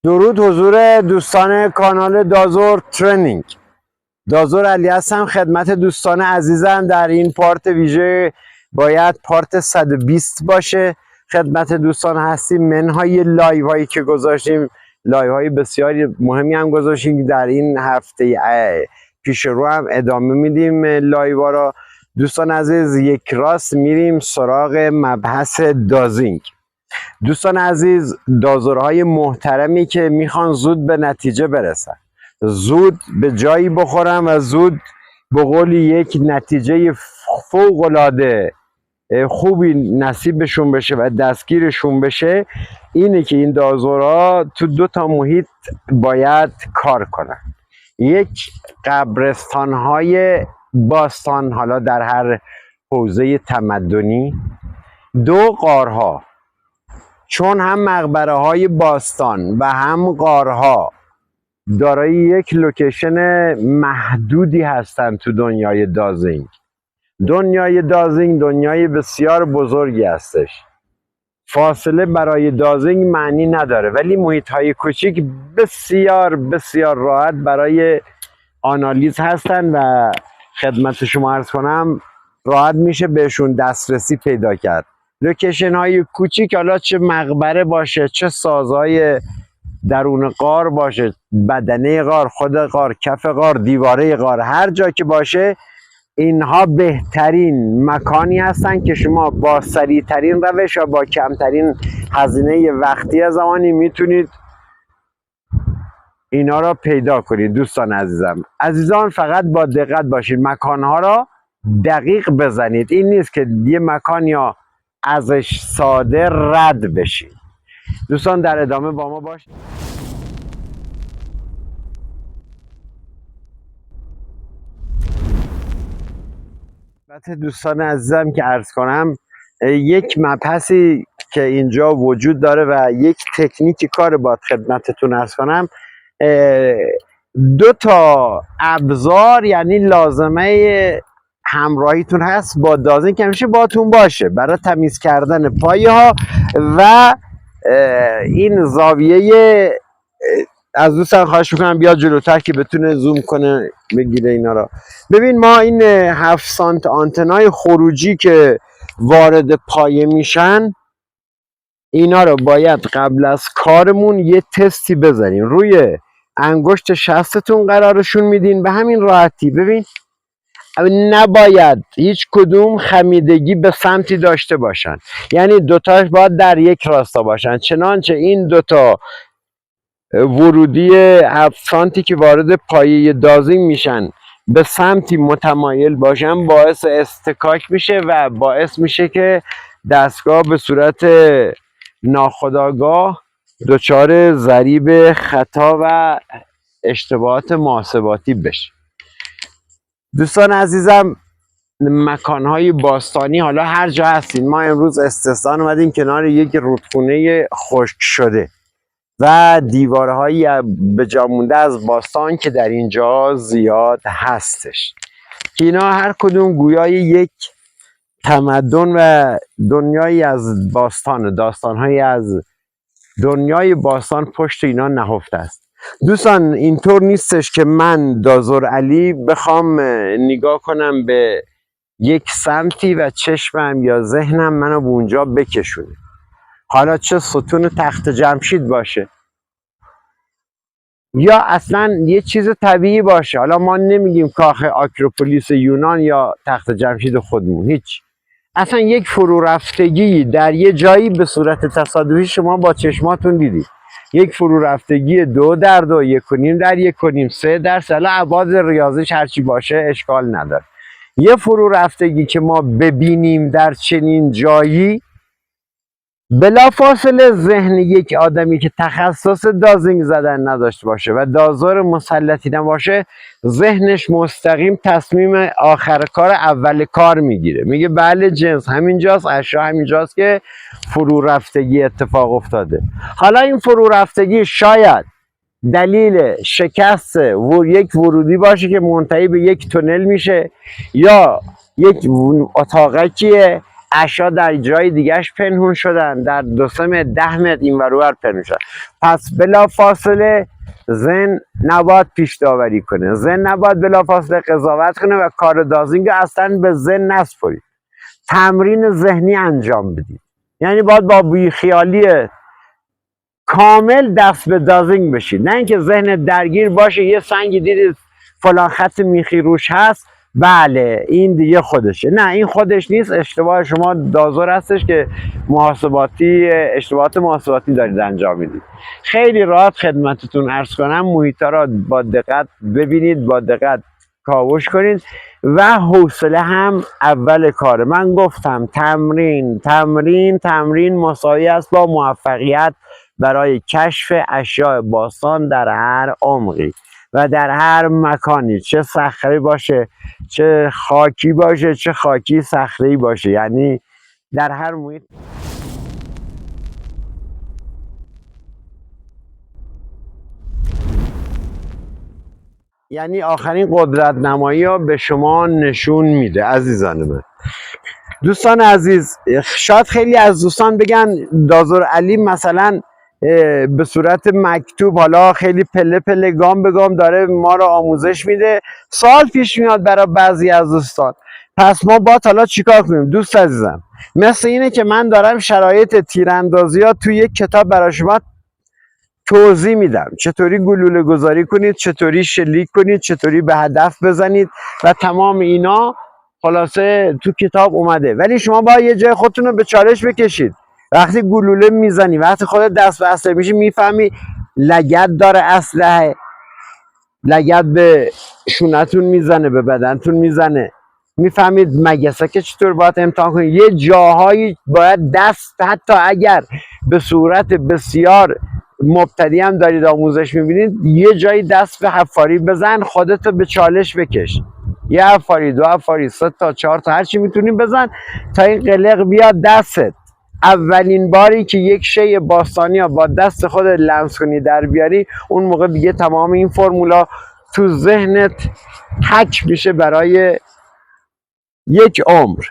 درود حضور دوستان کانال دازور ترنینگ. دازور علی هستم خدمت دوستان عزیزم. در این پارت ویژه باید پارت 120 باشه. خدمت دوستان هستیم. منهای لایو هایی که گذاشتیم، لایو های بسیاری مهمی هم گذاشتیم. در این هفته پیش رو هم ادامه میدیم لایو ها را. دوستان عزیز یک راست میریم سراغ مبحث دازینگ. دوستان عزیز، دازورهای محترمی که میخوان زود به نتیجه برسن، زود به جایی بخورن و زود به قولی یک نتیجه فوق‌العاده خوبی نصیبشون بشه و دستگیرشون بشه، اینه که این دازورها تو دو تا محیط باید کار کنن. یک، قبرستانهای باستان، حالا در هر حوزه تمدنی. دو، غارها، چون هم مقبره های باستان و هم غارها دارای یک لوکیشن محدودی هستند تو دنیای دازینگ. دنیای دازینگ دنیای بسیار بزرگی هستش. فاصله برای دازینگ معنی نداره، ولی محیط های کوچیک بسیار بسیار راحت برای آنالیز هستن و خدمت شما عرض کنم راحت میشه بهشون دسترسی پیدا کرد. لوکیشن های کوچیک، حالا چه مقبره باشه، چه سازهای درون غار باشه، بدنه غار، خود غار، کف غار، دیواره غار، هر جا که باشه، اینها بهترین مکانی هستن که شما با سریع ترین روش و با کمترین هزینه وقتی زمانی میتونید اینا را پیدا کنید. دوستان عزیزان فقط با دقت باشید، مکانها را دقیق بزنید. این نیست که یه مکان یا ازش ساده رد بشید. دوستان در ادامه با ما باشید. دوستان عزیزم که عرض کنم، یک مبحثی که اینجا وجود داره و یک تکنیکی کار باید خدمتتون عرض کنم. دو تا ابزار یعنی لازمه همراهیتون هست با دازینگ که همیشه باتون باشه برای تمیز کردن پایه ها و این زاویه. از دوستان خواهش میکنم بیاد جلوتر که بتونه زوم کنه بگیره اینا را. ببین، ما این 7 سانت آنتنای خروجی که وارد پایه میشن، اینا رو باید قبل از کارمون یه تستی بذاریم. روی انگشت شستتون قرارشون میدین به همین راحتی. ببین، نباید هیچ کدوم خمیدگی به سمتی داشته باشن، یعنی دوتاش باید در یک راستا باشن. چنانچه این دوتا ورودی 7 سانتی که وارد پایه دازینگ میشن به سمتی متمایل باشن، باعث استکاک میشه و باعث میشه که دستگاه به صورت ناخودآگاه دچار ضریب خطا و اشتباهات محاسباتی بشه. دوستان عزیزم، مکانهای باستانی حالا هر جا هستین، ما امروز استثنا اومدیم کنار یک رودخونه خشک شده و دیوارهایی به جا مونده از باستان که در اینجا زیاد هستش، که اینا هر کدوم گویای یک تمدن و دنیایی از باستان، داستانهایی از دنیای باستان پشت اینا نهفته است. دوستان اینطور نیستش که من دازور علی بخوام نگاه کنم به یک سمتی و چشمم یا ذهنم منو به اونجا بکشونه، حالا چه ستون تخت جمشید باشه یا اصلا یه چیز طبیعی باشه. حالا ما نمیگیم کاخ آکروپولیس یونان یا تخت جمشید خودمون، هیچ، اصلا یک فرو رفتگی در یه جایی به صورت تصادفی شما با چشماتون دیدید. یک فرو رفتگی 2 در 2، 1.5 در 1.5، 3 در 3، حالا ابعاد ریاضیش هرچی باشه اشکال نداره. یه فرو رفتگی که ما ببینیم در چنین جایی، بلافاصله ذهن یک آدمی که تخصص دازینگ زدن نداشته باشه و دازور مسلطی نباشه، ذهنش مستقیم تصمیم آخر کار اول کار میگیره، میگه بله جنس همینجاست، اشیا همینجاست که فرو رفتگی اتفاق افتاده. حالا این فرو رفتگی شاید دلیل شکست یک ورودی باشه که منتهی به یک تونل میشه، یا یک اتاقکیه اشیا در جای دیگهش پنهون شدن، در 2 متر 10 متر این ور اون پنهون شدن. پس بلا فاصله ذهن نباید پیش داوری کنه، ذهن نباید بلا فاصله قضاوت کنه و کار دازینگ اصلا به ذهن نسپارید. تمرین ذهنی انجام بدید، یعنی باید با بیخیالی کامل دست به دازینگ بشید، نه اینکه ذهن درگیر باشه یه سنگی دیدید فلان خط میخی روش هست بله این دیگه خودشه. نه این خودش نیست، اشتباه شما دازور هستش که اشتباهات محاسباتی دارید انجام میدید. خیلی راحت خدمتتون عرض کنم محیطا را با دقت ببینید، با دقت کاوش کنید و حوصله هم اول کاره. من گفتم تمرین تمرین تمرین مساوی است با موفقیت برای کشف اشیاء باستان در هر عمقی و در هر مکانی، چه صخره باشه چه خاکی باشه چه خاکی صخره‌ای باشه، یعنی در هر محیط. یعنی آخرین قدرت نمایی ها به شما نشون میده عزیزان من. دوستان عزیز، شاید خیلی از دوستان بگن دازور علی مثلا به صورت مکتوب حالا خیلی پله پله گام به گام داره ما رو آموزش میده. سوال پیش میاد برای بعضی از دوستان، پس ما باید حالا چیکار کنیم؟ دوست عزیزم، مثل اینه که من دارم شرایط تیراندازی ها توی یک کتاب برای شما توضیح میدم، چطوری گلوله گذاری کنید، چطوری شلیک کنید، چطوری به هدف بزنید و تمام اینا خلاصه تو کتاب اومده. ولی شما باید یه جای خودتون رو به چالش بکشید. وقتی گلوله میزنی، وقتی خودت دست به اسلحه میشی، میفهمی لگد داره اسلحه، لگد به شونتون میزنه، به بدنتون میزنه، میفهمید مگسه چطور باید امتحان کنید. یه جاهایی باید دست، حتی اگر به صورت بسیار مبتدی هم دارید آموزش میبینید، یه جایی دست به حفاری بزن، خودتو به چالش بکش، یه حفاری، 2 حفاری، 3 تا 4 تا هرچی میتونی بزن تا این قلق بیاد دستت. اولین باری که یک شی باستانی ها با دست خود لمس کنی در بیاری، اون موقع دیگه تمام این فرمولا تو ذهنت حک میشه برای یک عمر.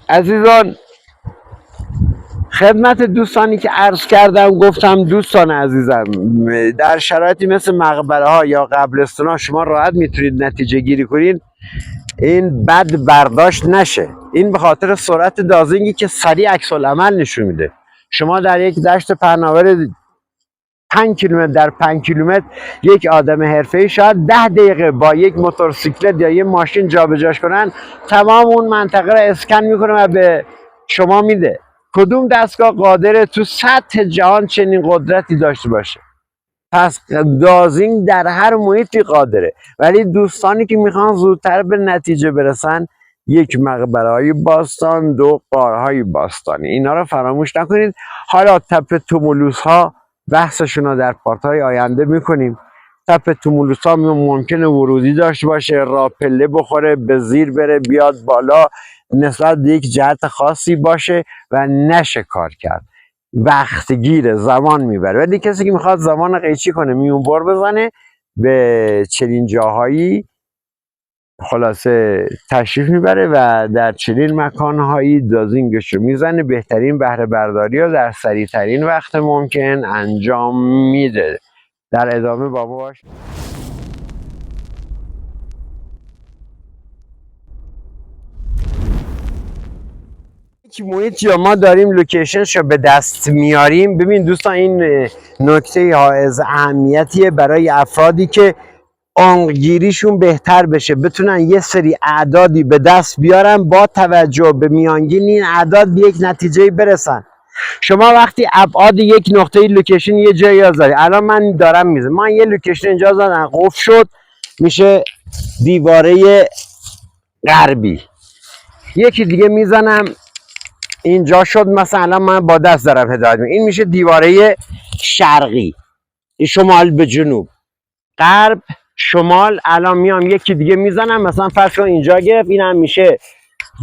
عزیزان، خدمت دوستانی که عرض کردم گفتم دوستان عزیزم، در شرایطی مثل مقبره ها یا قبرستان ها شما راحت میتونید نتیجه گیری کنید، این بد برداشت نشه. این به خاطر سرعت دازینگی که سریع عکس العمل نشون میده. شما در یک دشت پهناور 5 کیلومتر در 5 کیلومتر یک آدم حرفه‌ای شاید 10 دقیقه با یک موتورسیکلت یا یک ماشین جابجاش کنن، تمام اون منطقه رو اسکن میکنه و به شما میده. کدوم دستگاه قادره تو سطح جهان چنین قدرتی داشته باشه؟ پس دازینگ در هر محیطی قادره. ولی دوستانی که میخوان زودتر به نتیجه برسن، 1 مقبره باستان، 2 غارهای باستانی، اینا رو فراموش نکنید. حالا تپه تومولوس ها بحثشون رو در پارت‌های آینده میکنیم. تپه تومولوس ها ممکنه ورودی داشته باشه، راپله بخوره، به زیر بره، بیاد بالا، نسبت به یک جهت خاصی باشه و نشه کار کرد. وقت گیره، زمان میبره. ولی کسی که میخواد زمان قیچی کنه، میون بر بزنه، به چنین جاهایی خلاصه تشریف میبره و در چنین مکانهایی دازینگش رو میزنه، بهترین بهره برداری رو در سریعترین وقت ممکن انجام میده. در ادامه بابا باش. یک محیط یا ما داریم لوکیشنش رو به دست میاریم. ببین دوستان، این نکته حائز اهمیتیه برای افرادی که آنگیریشون بهتر بشه، بتونن یه سری اعدادی به دست بیارن، با توجه به میانگین این اعداد به یک نتیجه برسن. شما وقتی ابعاد یک نقطه لوکیشن یه جایی داری، الان من دارم میزنم، من یه لوکیشن اینجا زدم قفل شد، میشه دیواره غربی. یکی دیگه میزنم اینجا شد، مثلا من با دست دارم هدایت میکنم، این میشه دیواره شرقی، این شمال به جنوب، غرب شمال. الان میام یکی دیگه میزنم، مثلا فرض کن اینجا گرفت، این هم میشه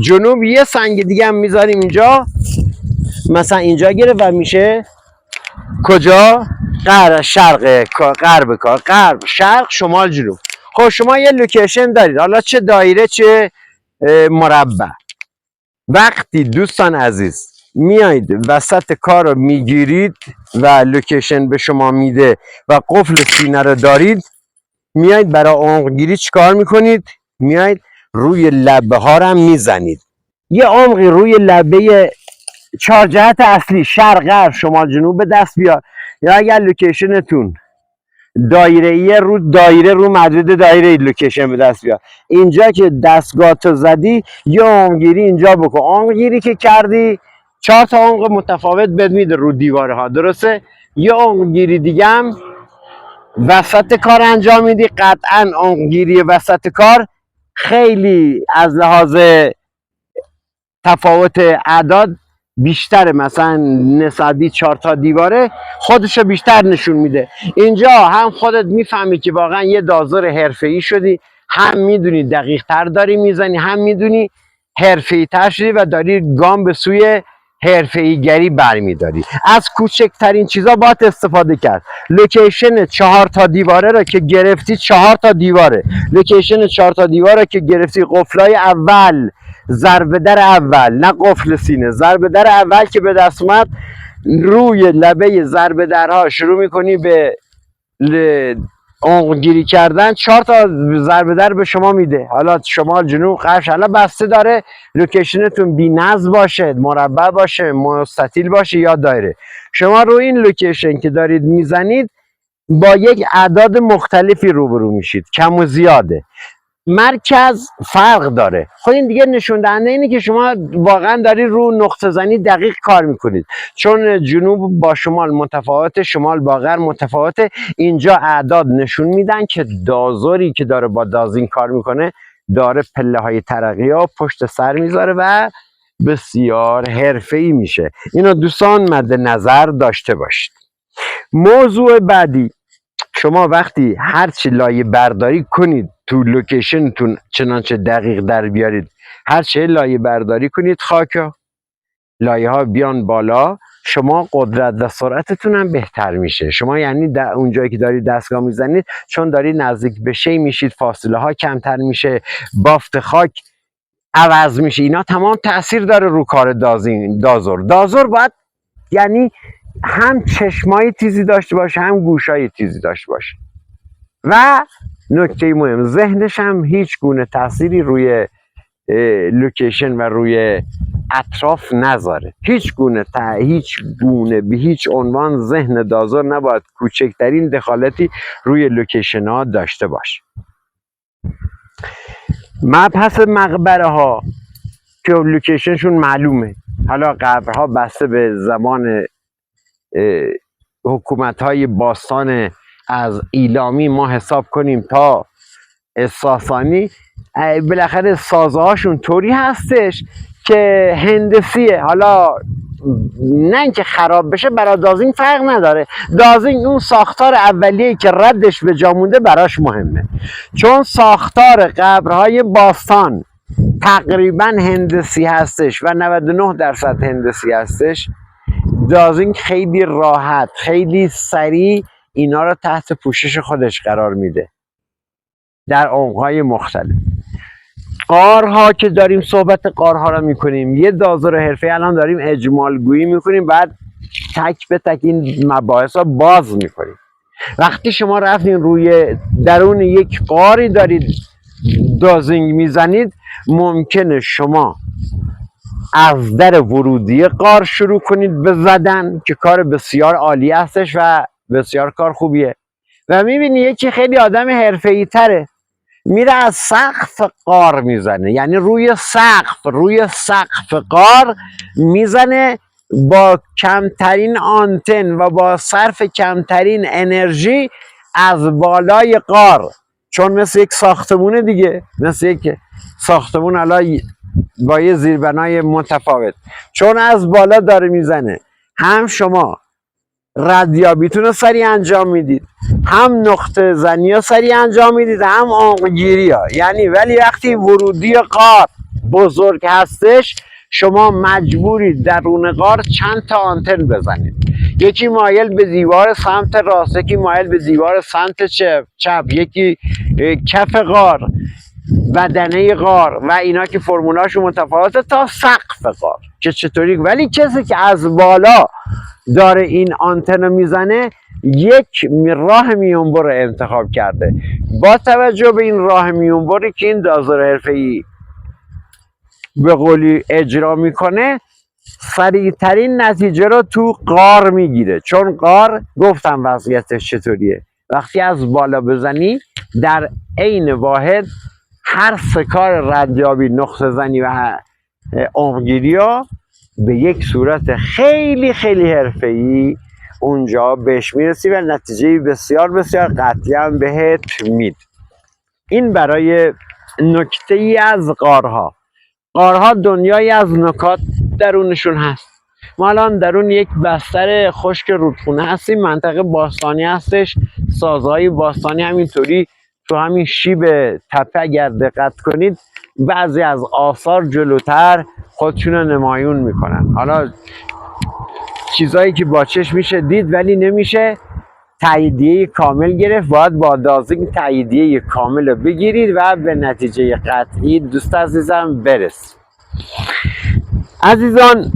جنوب. یه سنگ دیگه هم میذاریم اینجا، مثلا اینجا گرفت و میشه کجا؟ غرب شرق، غرب کار، غرب شرق شمال جنوب. خب شما یه لوکیشن دارید، حالا چه دایره چه مربع، وقتی دوستان عزیز میایید وسط کار رو میگیرید و لوکیشن به شما میده و قفل سینه رو دارید، میایید برای عمقگیری چیکار میکنید؟ میایید روی لبه ها رو میزنید. یه عمقی روی لبه چهار جهت اصلی شرق غرب شمال جنوب به دست بیار، یا اگر لوکیشنتون دایره رو دایره رو مدود دایره لوکیشن به دست بیار. اینجا که دستگاه تو زدی یه عمقگیری اینجا بکن. عمقگیری که کردی 4 تا عمق متفاوت بد میده رو دیواره ها، درسته؟ یه عمقگیری دیگه هم وسط کار انجام میدی. قطعا عمقگیری وسط کار خیلی از لحاظ تفاوت اعداد بیشتره، مثلا نسبی 4 تا دیواره خودشو بیشتر نشون میده. اینجا هم خودت میفهمی که واقعا یه دازور حرفه‌ای شدی، هم میدونی دقیق تر داری میزنی، هم میدونی حرفه‌ای تر شدی و داری گام به سوی حرفه‌ای گری برمیداری. از کوچکترین چیزا باید استفاده کرد. لوکیشن 4 تا دیواره را که گرفتی، 4 تا دیواره، لوکیشن 4 تا دیواره که گرفتی، قفلای اول، ضربه در اول، نه قفل سینه، ضربه در اول که به دست اومد، روی لبه ضربه درها شروع میکنی به عمقگیری کردن. 4 تا ضربه در به شما میده. حالا شمال جنوب غرب حالا بسته داره لوکیشنتون بی نظم باشه، مربع باشه، مستطیل باشه یا دایره. شما روی این لوکیشن که دارید میزنید با یک اعداد مختلفی روبرو میشید، کم و زیاده، مرکز فرق داره. خب این دیگه نشون دهنده اینه که شما واقعا داری رو نقطه زنی دقیق کار میکنید، چون جنوب با شمال متفاوته، شمال با غرب متفاوته. اینجا اعداد نشون میدن که دازوری که داره با دازین کار میکنه داره پله های ترقی ها پشت سر میذاره و بسیار حرفه‌ای میشه. اینو دوستان مد نظر داشته باشید. موضوع بعدی، شما وقتی هرچی لایه برداری کنید تو لوکیشنتون چنانچه دقیق در بیارید، هرچی لایه برداری کنید خاک لایه ها بیان بالا، شما قدرت و سرعتتون هم بهتر میشه. شما یعنی در اونجایی که دارید دستگاه میزنید چون دارید نزدیک به شی میشید، فاصله ها کمتر میشه، بافت خاک عوض میشه. اینا تمام تاثیر داره رو کار دازور باید یعنی هم چشمای تیزی داشته باشه، هم گوشای تیزی داشته باشه. و نکته مهم، ذهنش هم هیچ گونه تأثیری روی لوکیشن و روی اطراف نذاره. هیچ گونه به هیچ عنوان ذهن دازور نباید کوچکترین دخالتی روی لوکیشن ها داشته باشه. مبحث مقبره ها که لوکیشنشون معلومه. حالا قبرها بسته به زمان حکومت های باستان از ایلامی ما حساب کنیم تا ساسانی، بالاخره سازه هاشون طوری هستش که هندسیه. حالا نه اینکه خراب بشه، برای دازین فرق نداره. دازین اون ساختار اولیه‌ای که ردش به جا مونده براش مهمه، چون ساختار قبرهای باستان تقریبا هندسی هستش و 99% هندسی هستش. دازین خیلی راحت، خیلی سریع اینا رو تحت پوشش خودش قرار میده در عمق‌های مختلف. قارها که داریم صحبت قارها رو میکنیم، یه دازور حرفه‌ای الان داریم اجمال گویی میکنیم، بعد تک به تک این مباحث رو باز میکنیم. وقتی شما رفتین روی درون یک قاری دارید دازینگ میزنید، ممکنه شما از در ورودی قار شروع کنید به زدن که کار بسیار عالی هستش و بسیار کار خوبیه، و میبینی یکی خیلی آدم حرفه‌ای تره میره از سقف قار میزنه، یعنی روی سقف قار میزنه با کمترین آنتن و با صرف کمترین انرژی از بالای قار، چون مثل یک ساختمونه دیگه، مثل یک ساختمون حالا با یه زیربنای متفاوت، چون از بالا داره میزنه، هم شما ردیابیتون رو سریع انجام میدید، هم نقطه زنی ها سریع انجام میدید، هم عمقگیری ها. یعنی ولی وقتی ورودی قار بزرگ هستش، شما مجبورید درون قار چند تا آنتن بزنید، یکی مایل به دیوار سمت راست، یکی مایل به دیوار سمت چپ، یکی کف قار، بدنه غار و اینا که فرمولاشون متفاوته تا سقف غار که چطوری. ولی کسی که از بالا داره این آنتن میزنه یک راه میونبر انتخاب کرده. با توجه به این راه میونبری که این دازور حرفه‌ای به قولی اجرا میکنه، سریعترین نتیجه رو تو غار میگیره. چون غار گفتم وضعیتش چطوریه، وقتی از بالا بزنی در عین واحد هر سکار ردیابی، نقطه زنی و عمقگیری ها به یک صورت خیلی خیلی حرفه‌ای اونجا بهش میرسی و نتیجه بسیار بسیار قطعی هم بهت مید. این برای نکته ای از غارها. غارها دنیایی از نکات درونشون هست. ما الان درون یک بستر خشک رودخونه هستیم، منطقه باستانی هستش. سازهای باستانی همینطوری تو همین شیب تپه اگر دقت کنید بعضی از آثار جلوتر خودشون رو نمایون میکنن. حالا چیزایی که با چشم میشه دید ولی نمیشه تاییدیه کامل گرفت، باید با دازینگ تاییدیه کامل رو بگیرید و به نتیجه قطعی دوست عزیزم برسید. عزیزان،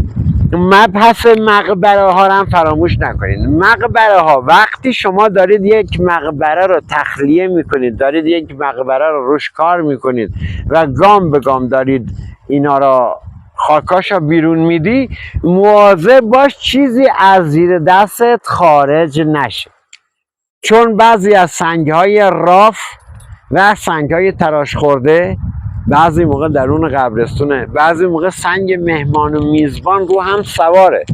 مبحث مقبره ها رو هم فراموش نکنید. مقبره ها وقتی شما دارید یک مقبره رو تخلیه میکنید، دارید یک مقبره رو روش کار میکنید و گام به گام دارید اینا رو خاکاش رو بیرون میدی، مواظب باش چیزی از زیر دستت خارج نشه. چون بعضی از سنگ‌های راف و سنگ‌های تراش خورده بعضی موقع درون قبرستونه، بعضی موقع سنگ مهمان و میزبان رو هم سواره.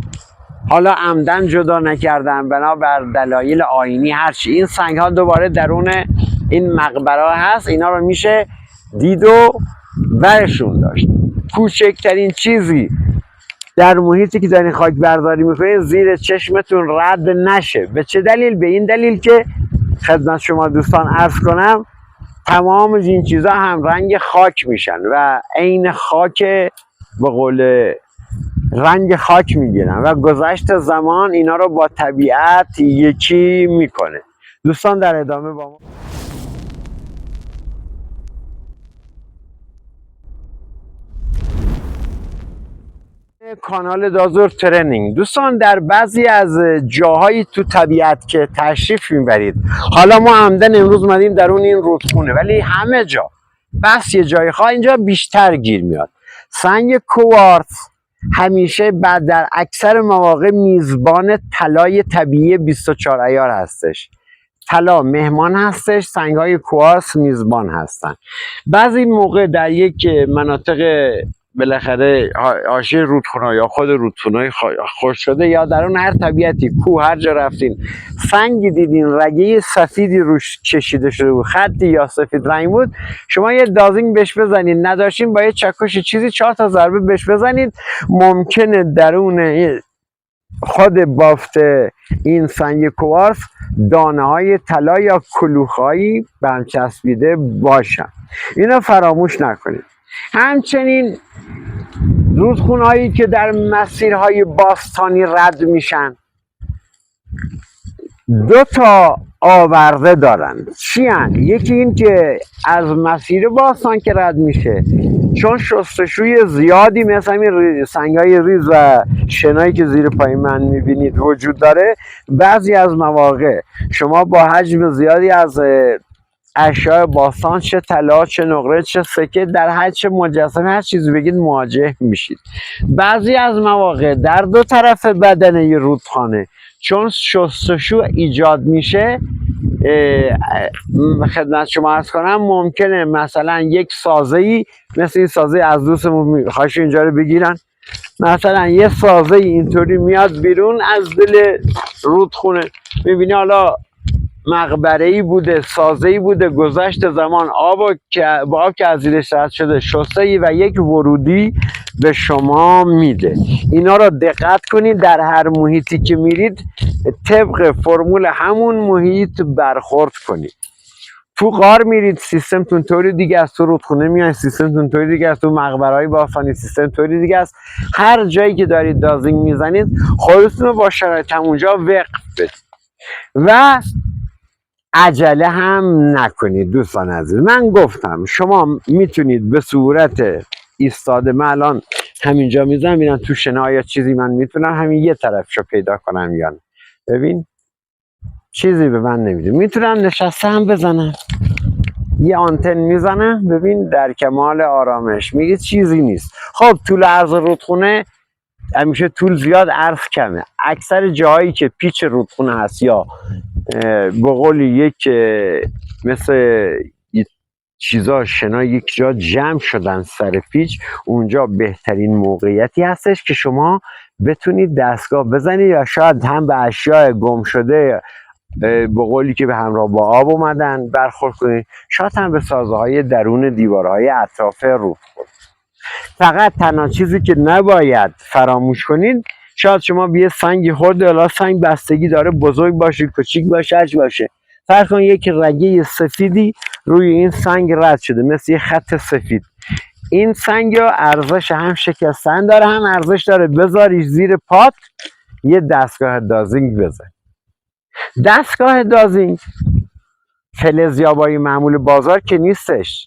حالا عمدن جدا نکردن بنابر دلایل آیینی هرچی، این سنگ ها دوباره درون این مقبره هست. اینا رو میشه دید و برشون داشت. کوچکترین چیزی در محیطی که دارین خاک برداری میکنین زیر چشمتون رد نشه. به چه دلیل؟ به این دلیل که خدمت شما دوستان عرض کنم تمام این چیزا هم رنگ خاک میشن و عین خاک به قول رنگ خاک میگیرن و گذشت زمان اینا رو با طبیعت یکی میکنه. دوستان در ادامه با ما کانال دازور ترنینگ. دوستان در بعضی از جاهایی تو طبیعت که تشریف میبرید، حالا ما عمدن امروز اومدیم درون این رودخونه ولی همه جا بس یه جای خواه اینجا بیشتر گیر میاد. سنگ کوارتز همیشه بعد در اکثر مواقع میزبان طلای طبیعی 24 عیار هستش. طلا مهمان هستش، سنگ های کوارتز میزبان هستن. بعضی موقع در یک مناطق بالاخره حاشیه رودخونه یا خود رودخونه خشک شده یا در اون هر طبیعتی کوه هر جا رفتین سنگی دیدین رگه سفیدی روش کشیده شده بود، خطی یا سفید رنگ بود، شما یه دازینگ بهش بزنید، نداشتین با یه چکش چیزی 4 تا ضربه بهش بزنید، ممکنه درون خود بافت این سنگ کوارتز دانه های طلا یا کلوخایی به هم چسبیده باشن. اینو فراموش نکنید. همچنین رودخونهایی که در مسیرهای باستانی رد میشن 2 تا آورده دارن. چی هن؟ یکی این که از مسیر باستان که رد میشه چون شستشوی زیادی مثل این سنگای ریز و شنایی که زیر پای من میبینید وجود داره، بعضی از مواقع شما با حجم زیادی از اشیاء باستان چه طلا چه نقره چه سکه در هر چه مجسمه هر چیزی بگید مواجه میشید. بعضی از مواقع در 2 طرف بدنه رودخانه چون شستشو ایجاد میشه، خدمت شما عرض کنم ممکنه مثلا یک سازه‌ای مثل این سازه از دوستمون خواهش اینجا رو بگیرن، مثلا یه سازه اینطوری میاد بیرون از دل رودخونه، میبینی حالا مقبره‌ای بوده، سازه‌ای بوده، گذشت زمان با آب که از زیرش رد شده شسته‌ای و یک ورودی به شما میده. اینا رو دقت کنید در هر محیطی که میرید طبق فرمول همون محیط برخورد کنید. تو غار میرید سیستمتون طوری دیگه است، تو رودخونه میای سیستمتون طوری دیگه است، تو مقبره‌های باستانی سیستم طوری دیگه است. هر جایی که دارید دازینگ میزنید خودتون رو با شرایط همونجا وقف بدید. و عجله هم نکنید دوستان عزیز. من گفتم شما میتونید به صورت ایستاده، من الان همینجا میزنم ببینم تو شنا یا چیزی من میتونم همین یه طرفشو پیدا کنم یا نه. ببین چیزی به من نمیده، میتونم نشسته هم بزنم، یه آنتن میزنم، ببین در کمال آرامش، میگه چیزی نیست. خب طول عرض رودخونه همیشه طول زیاد عرض کمه. اکثر جاهایی که پیچ رودخونه هست یا به قولی یک مثل چیزا شنا یک جا جمع شدن سر پیچ، اونجا بهترین موقعیتی هستش که شما بتونید دستگاه بزنید یا شاید هم به اشیاء گم شده به قولی که به همراه با آب اومدن برخورد کنید، شاید هم به سازه‌های درون دیوارهای اطراف رودخونه. فقط تنها چیزی که نباید فراموش کنید، شاید شما به یه سنگی خورده، حالا سنگ بستگی داره بزرگ باشه کوچیک باشه هرچی باشه، فرض کن یک رگه سفیدی روی این سنگ رد شده مثل یه خط سفید، این سنگ یا ارزش هم شکستن داره هم ارزش داره، بذاریش زیر پات یه دستگاه دازینگ بزن. دستگاه دازینگ فلزیابای معمول بازار که نیستش.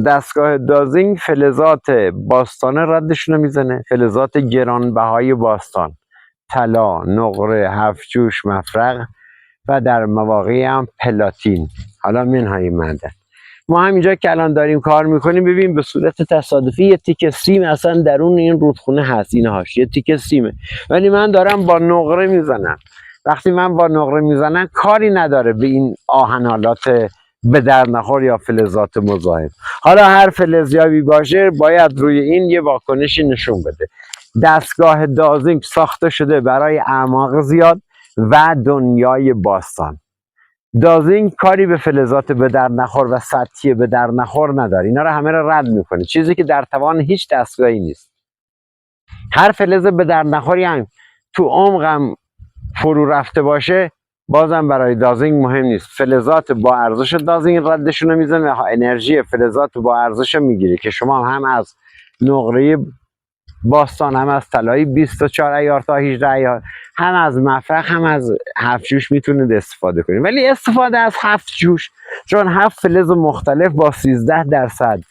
دستگاه دازینگ فلزات باستان ردشون میزنه، فلزات گرانبهای باستان، طلا، نقره، هفت‌جوش، مفرق و در مواقعی هم پلاتین، حالا منهای معدن. ما همینجا که الان داریم کار میکنیم ببین به صورت تصادفی یه تیکه سیم اصلا درون این رودخونه هست، اینهاش یه تیکه سیمه، ولی من دارم با نقره میزنم. وقتی من با نقره میزنم کاری نداره به این آهنالات به در نخور یا فلزات مزاحم. حالا هر فلزیابی باشه باید روی این یه واکنشی نشون بده. دستگاه دازینگ ساخته شده برای اعماق زیاد و دنیای باستان. دازینگ کاری به فلزات به در نخور و سطحی به در نخور نداره، اینا رو همه رو رد میکنه، چیزی که در توان هیچ دستگاهی نیست. هر فلز به در نخوری هم تو عمقم فرو رفته باشه بازم برای دازینگ مهم نیست. فلزات با ارزش دازینگ ردشون رو میزنه و انرژی فلزات با ارزش میگیره که شما هم از نقره باستان، هم از طلای 24 ایار تا 18 ایار، هم از مفرق، هم از هفت‌جوش میتونید استفاده کنید. ولی استفاده از هفت‌جوش چون 7 فلز مختلف با 13%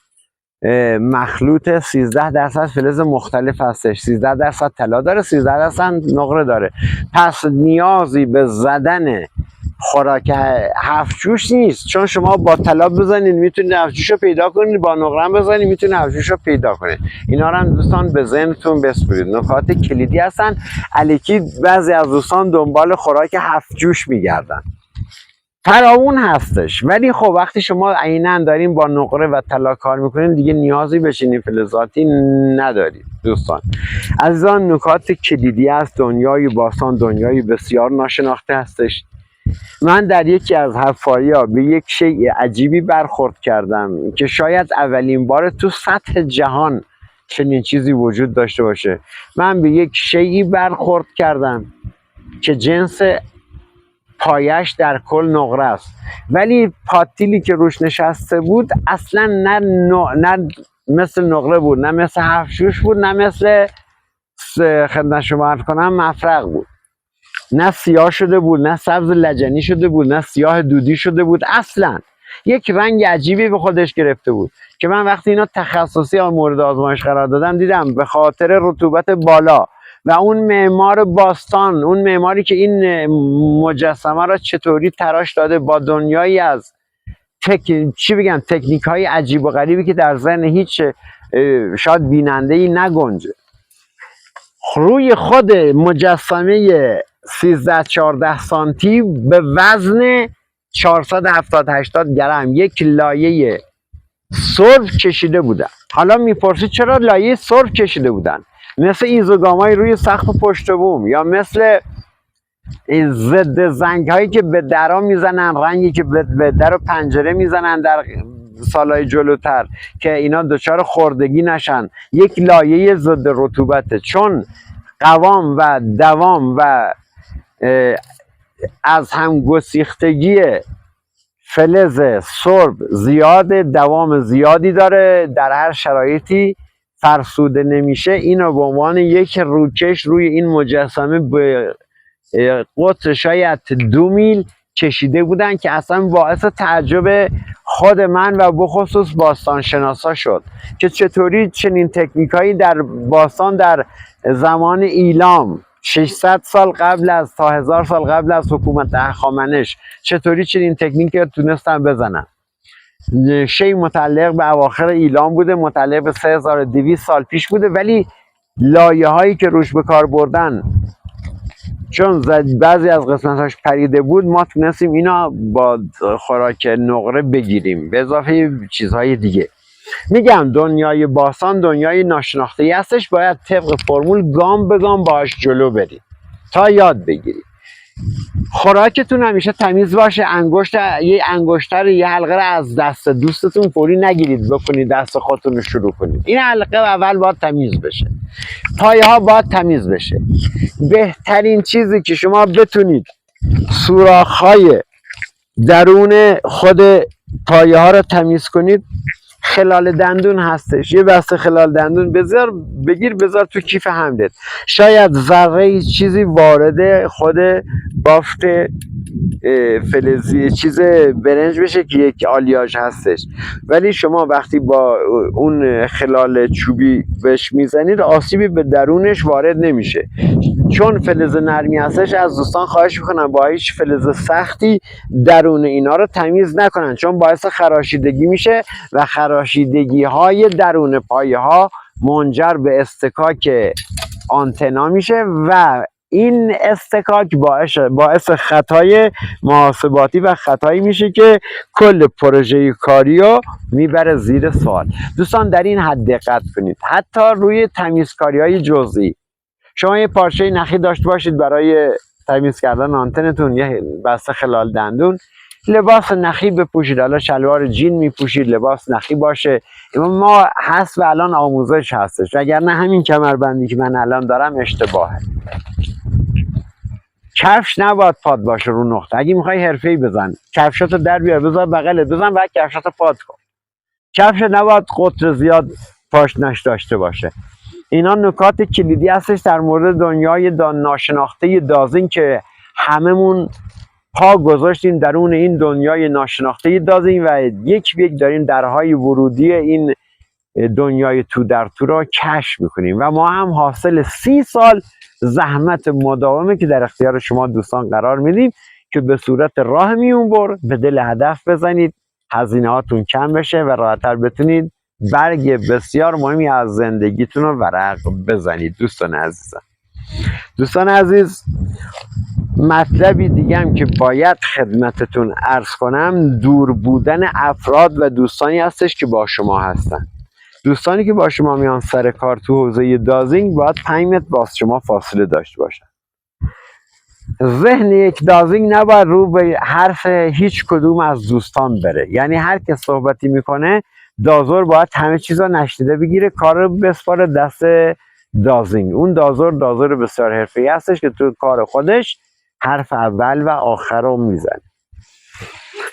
مخلوط، 13% فلز مختلف هستش، 13% طلا داره، 13% نقره داره، پس نیازی به زدن خوراک هفت‌جوش نیست، چون شما با طلا بزنید میتونید هفت‌جوش رو پیدا کنید، با نقره هم بزنید میتونید هفت‌جوش رو پیدا کنید. اینا رو هم دوستان به ذهنتون بسپرید، نکات کلیدی هستن. الکی بعضی از دوستان دنبال خوراک هفت‌جوش میگردن، فراوون هستش، ولی خب وقتی شما عیناً دارین با نقره و طلا کار میکنین دیگه نیازی به چنین فلزاتی ندارید. دوستان عزیزان نکات کلیدی است. دنیای باستان دنیای بسیار ناشناخته هستش. من در یکی از حفاری‌ها به یک شیء عجیبی برخورد کردم که شاید اولین بار تو سطح جهان چنین چیزی وجود داشته باشه. من به یک شیئی برخورد کردم که جنس پایش در کل نقره است، ولی پاتیلی که روش نشسته بود اصلا نه مثل نقره بود، نه مثل هفت‌جوش بود، نه مثل خدمت شما عرض کنم مفرق بود، نه سیاه شده بود، نه سبز لجنی شده بود، نه سیاه دودی شده بود، اصلا یک رنگ عجیبی به خودش گرفته بود که من وقتی اینا تخصصی مورد آزمایش قرار دادم دیدم به خاطر رطوبت بالا و اون معمار باستان، اون معماری که این مجسمه را چطوری تراش داده با دنیایی از تکنیک های عجیب و غریبی که در ذهن هیچ شاید بیننده ای نگنجه، روی خود مجسمه 13-14 سانتی به وزن 470-80 گرم یک لایه سرب کشیده بودن. حالا میپرسید چرا لایه سرب کشیده بودن؟ مثل ایزوگامای روی سقف پشت بوم یا مثل ضد زنگ هایی که به درا میزنن، رنگی که به در و پنجره میزنن در سالهای جلوتر که اینا دچار خوردگی نشن، یک لایه ضد رطوبته، چون قوام و دوام و از هم گسیختگی فلز سرب زیاد، دوام زیادی داره، در هر شرایطی فرسوده نمیشه. اینو به عنوان یک روکش روی این مجسمه به قطر شاید 2 میل کشیده بودن که اصلا باعث تعجب خود من و بخصوص باستانشناسا شد که چطوری چنین تکنیکایی در باستان در زمان ایلام 600 سال قبل از تا 1000 سال قبل از حکومت هخامنش چطوری چنین تکنیکی رو تونستن بزنن. شی متعلق به اواخر ایلام بوده، متعلق به 3200 سال پیش بوده، ولی لایه هایی که روش به کار بردن چون بعضی از قسمتاش پریده بود، ما تونستیم اینا با خوراک نقره بگیریم به اضافه چیزهای دیگه. میگم دنیای باستان دنیای ناشناخته‌ای هستش، باید طبق فرمول گام به گام باهاش جلو برید تا یاد بگیرید. خوراکتون همیشه تمیز باشه. یه انگشتر یه حلقه رو از دست دوستتون فوری نگیرید بکنید دست خودتون رو شروع کنید. این حلقه اول باید تمیز بشه، پایه ها باید تمیز بشه. بهترین چیزی که شما بتونید سوراخ‌های درون خود پایه ها رو تمیز کنید خلال دندون هستش. یه بسته خلال دندون بگیر بذار تو کیف حملت. شاید ذره چیزی وارد خود بافت فلزی چیز برنج بشه که یک آلیاژ هستش، ولی شما وقتی با اون خلال چوبی بهش میزنید آسیبی به درونش وارد نمیشه. چون فلز نرمی هستش از دوستان خواهش میکنم با هیچ فلز سختی درون اینا رو تمیز نکنن، چون باعث خراشیدگی میشه و خراشیدگی های درون پایه ها منجر به اصطکاک آنتنا میشه و این اصطکاک باعث خطای محاسباتی و خطایی میشه که کل پروژه کاری رو میبره زیر سوال. دوستان در این حد دقت کنید. حتی روی تمیزکاری های جزئی شما یه پارچه نخی داشته باشید برای تمیز کردن آنتنتون، یه بسته خلال دندون، لباس نخی بپوشید. حالا شلوار جین میپوشید، لباس نخی باشه. ما هست و الان آموزش هستش، وگرنه همین کمربندی که من الان دارم اشتباهه. کفش نباید پاد باشه رو نقطه. اگه میخوای حرفه‌ای بزن، کفشاتو در بیار بذار بغلت بزن و کفشاتو پاد کن. کفش نباید قطر زیاد پاشنش داشته باشه. اینا نکات کلیدی هستش در مورد دنیای ناشناخته دازین که هممون پا گذاشتیم درون این دنیای ناشناخته دازین و یک به یک داریم درهای ورودی این دنیای تو در تو را کشف میکنیم و ما هم حاصل 30 سال زحمت مداومه که در اختیار شما دوستان قرار میدیم که به صورت راه میون بر به دل هدف بزنید، هزینه هاتون کم بشه و راحت‌تر بتونید برگ بسیار مهمی از زندگیتون رو ورق بزنید. دوستان عزیز مطلبی دیگه هم که باید خدمتتون عرض کنم، دور بودن افراد و دوستانی هستش که با شما هستن. دوستانی که با شما میان سر کار تو حوزه دازینگ باید 5 متر با شما فاصله داشته باشن. ذهن یک دازینگ نباید رو به حرف هیچ کدوم از دوستان بره. یعنی هر که صحبتی میکنه دازور باید همه چیزا نشنیده بگیره، کار رو بسپاره دست دازینگ. اون دازور بسیار حرفه‌ای هستش که تو کار خودش حرف اول و آخر رو میزنه.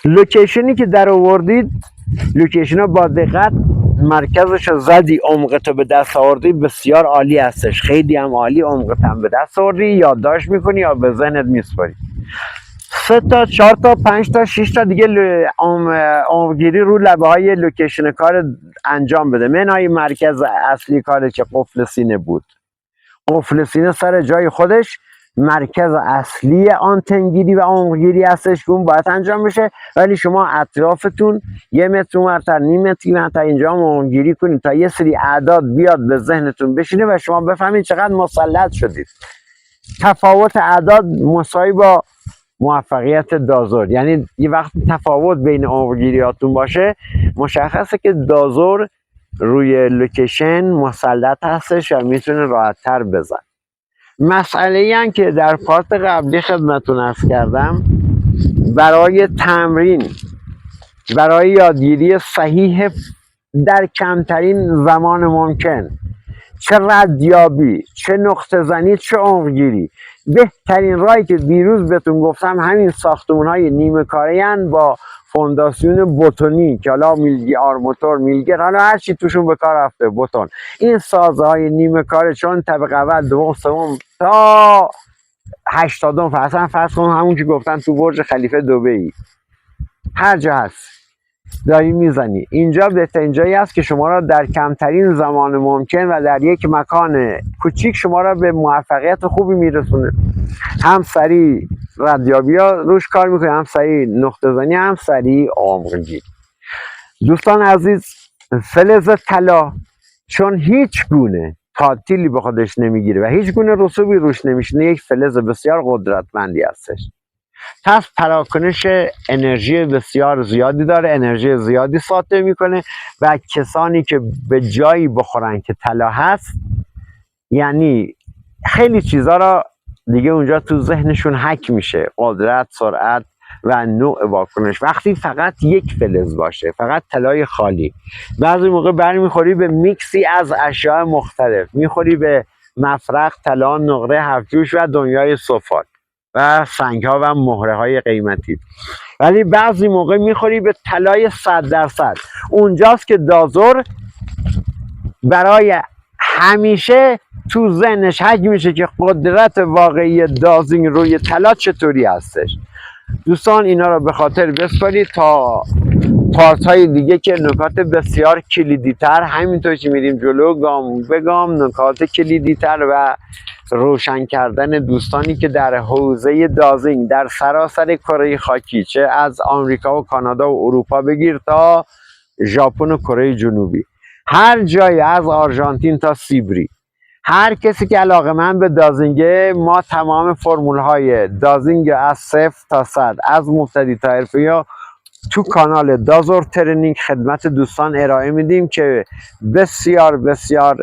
لوکیشنی که در آوردید، لوکیشن رو با دقت مرکزش رو زدی، عمقت رو به دست آوردی، بسیار عالی هستش، خیلی هم عالی. عمقت هم به دست آوردی، یادداشت میکنی یا به ذهنت میسپاری. 3 تا 4 تا 5 تا 6 تا دیگه عمقگیری رو لبه های لوکیشن کار انجام بده. منهای مرکز اصلی کاره که قفل سینه بود، قفل سینه سر جای خودش مرکز اصلی آنتنگیری و عمقگیری هستش که اون باید انجام بشه، ولی شما اطرافتون 1 متر اونورتر، نیم متر اینجا عمقگیری کنید تا یه سری اعداد بیاد به ذهنتون بشینه و شما بفهمید چقدر مسلط شدید. تفاوت اعداد مساوی با موفقیت دازور. یعنی یه وقت تفاوت بین عمقگیریاتون باشه مشخصه که دازور روی لوکیشن مسلط هستش و میتونه راحت تر بزن. مسئله ای هم که در پارت قبلی خدمتتون عرض کردم، برای تمرین، برای یادگیری صحیح در کمترین زمان ممکن، چه ردیابی، چه نقطه زنی، چه عمقگیری، بهترین راهی که دیروز بهتون گفتم همین ساختمون های نیمه کاره ان با فونداسیون بتونی که حالا میلگی آرماتور، میلگر، حالا هر چی توشون به کار رفته بتون. این سازه های نیمه کاره چون طبقه اول، دوم، سوم تا 80 اصلا فرض کن همون که گفتن تو برج خلیفه دبی، هر جا هست داری میزنی. اینجا بهترین جایی است که شما را در کمترین زمان ممکن و در یک مکان کوچیک شما را به موفقیت خوبی میرسونه. هم سریع ردیابی ها روش کار میکنه، هم سریع نقطه زنی، هم سریع عمقگیری. دوستان عزیز، فلز طلا چون هیچ گونه قاتیلی به خودش نمیگیره و هیچ گونه رسوبی روش نمیشینه، یک فلز بسیار قدرتمندی هستش. پس پراکنش انرژی بسیار زیادی داره، انرژی زیادی ساطع میکنه و کسانی که به جایی بخورن که طلا هست، یعنی خیلی چیزا را دیگه اونجا تو ذهنشون حک میشه، قدرت، سرعت و نوع واکنش. وقتی فقط یک فلز باشه، فقط طلای خالی، بعضی موقع برمیخوری به میکسی از اشیاء مختلف، میخوری به مفرق، طلا، نقره، هفت‌جوش و دنیای سفال و سنگ ها و مهره های قیمتی. ولی بعضی موقع میخوری به طلای 100%. اونجاست که دازور برای همیشه تو ذهنش حک میشه که قدرت واقعی دازینگ روی طلا چطوری هستش. دوستان اینا رو به خاطر بسپارید تا پارت های دیگه که نکات بسیار کلیدی تر، همینطور که میریم جلو گام به گام نکات کلیدی تر و روشن کردن دوستانی که در حوزه دازینگ در سراسر کره خاکی، چه از آمریکا و کانادا و اروپا بگیر تا ژاپن و کره جنوبی، هر جای از آرژانتین تا سیبری، هر کسی که علاقه‌مند به دازینگه، ما تمام فرمول های دازینگ از 0 تا 100 از مبتدی تا حرفه‌ای تو کانال دازور ترنینگ خدمت دوستان ارائه میدیم که بسیار بسیار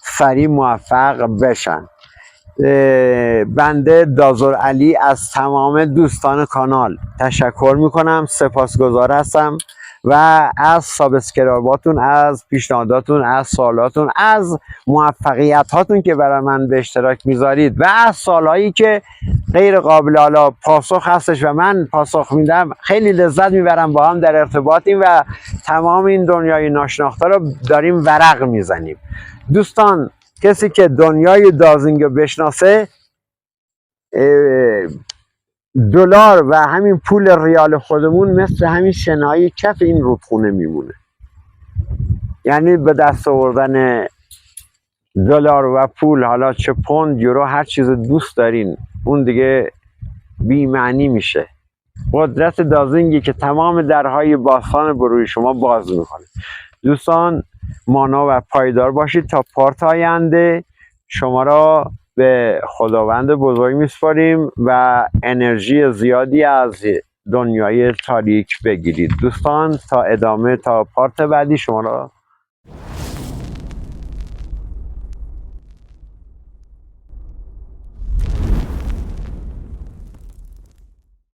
سریع موفق بشن. بنده دازور علی از تمام دوستان کانال تشکر میکنم، سپاسگزار هستم و از سابسکرایباتون، از پیشنهاداتون، از سوالاتون، از موفقیت هاتون که برای من به اشتراک میذارید و از سوالایی که غیر قابل حالا پاسخ هستش و من پاسخ میدم. خیلی لذت میبرم، با هم در ارتباطیم و تمام این دنیای ناشناخته رو داریم ورق میزنیم. دوستان کسی که دنیای دازینگ رو بشناسه، دلار و همین پول ریال خودمون مثل همین شنهای کف این رودخونه میمونه. یعنی به دست آوردن دلار و پول، حالا چه پوند، یورو، هر چیز دوست دارین، اون دیگه بی معنی میشه. قدرت دازینگی که تمام درهای باستان بروی شما باز میکنه. دوستان مانا و پایدار باشید تا پارت آینده. شما را به خداوند بزرگ میسپاریم و انرژی زیادی از دنیای تاریک بگیرید. دوستان تا ادامه، تا پارت بعدی شما را